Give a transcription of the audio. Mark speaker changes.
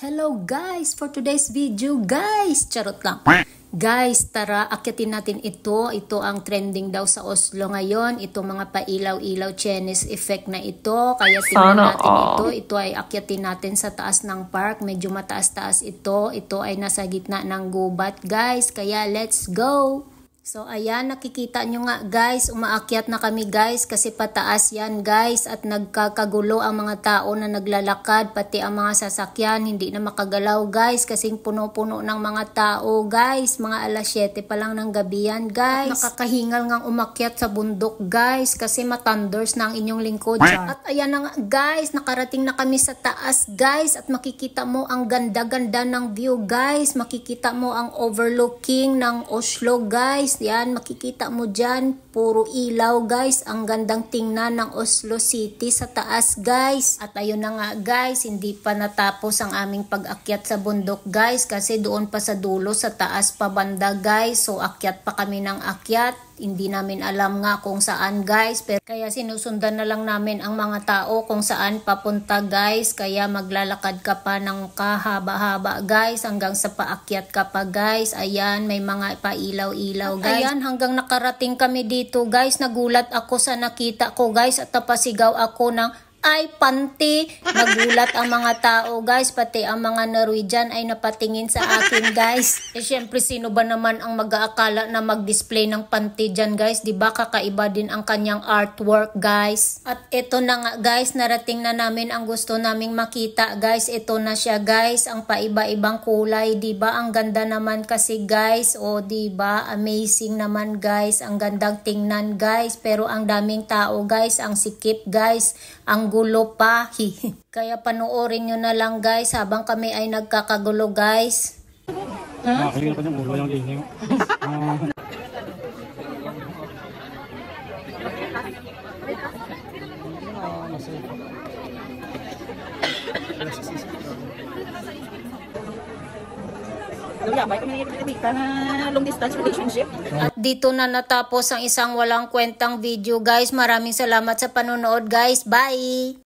Speaker 1: Hello guys! For today's video guys, charot lang. Guys, tara akyatin natin ito. Ito ang trending daw sa Oslo ngayon. Ito mga pailaw-ilaw Chinese effect na ito. Kaya tingnan natin ito. Ito ay akyatin natin sa taas ng park. Medyo mataas-taas ito. Ito ay nasa gitna ng gubat guys. Kaya let's go! So ayan, nakikita nyo nga guys, umaakyat na kami guys kasi pataas yan guys at nagkakagulo ang mga tao na naglalakad, pati ang mga sasakyan hindi na makagalaw guys kasi puno-puno ng mga tao guys. Mga alas 7 pa lang ng gabi yan guys. At nakakahingal ngang umakyat sa bundok guys kasi matanders na ang inyong lingkod. At ayan na nga guys, nakarating na kami sa taas guys at makikita mo ang ganda-ganda ng view guys. Makikita mo ang overlooking ng Oslo guys. Yan, makikita mo dyan, puro ilaw guys. Ang gandang tingnan ng Oslo City sa taas guys. At ayun na nga guys, hindi pa natapos ang aming pag-akyat sa bundok guys kasi doon pa sa dulo sa taas pa banda guys. So akyat pa kami ng akyat. Hindi namin alam nga kung saan guys, pero kaya sinusundan na lang namin ang mga tao kung saan papunta guys. Kaya maglalakad ka pa ng kahaba-haba guys hanggang sa paakyat ka pa guys. Ayan, may mga pailaw-ilaw guys. Ayan, hanggang nakarating kami dito guys, nagulat ako sa nakita ko guys at napasigaw ako ng ay panty. Nagulat ang mga tao guys, pati ang mga Norwegian ay napatingin sa akin guys. Syempre sino ba naman ang mag-aakala na mag-display ng panty dyan guys, diba? Kakaiba din ang kanyang artwork guys. At ito na nga guys, narating na namin ang gusto naming makita guys. Ito na siya guys, ang paiba-ibang kulay, diba? Ang ganda naman kasi guys, o diba? Amazing naman guys, ang gandang tingnan guys. Pero ang daming tao guys, ang sikip guys, ang gulo pa. Kaya panoorin nyo na lang guys habang kami ay nagkakagulo guys.
Speaker 2: Nakakalimutan ko yung gulo yung lining.
Speaker 1: At dito na natapos ang isang walang kwentang video guys. Maraming salamat sa panonood guys. Bye!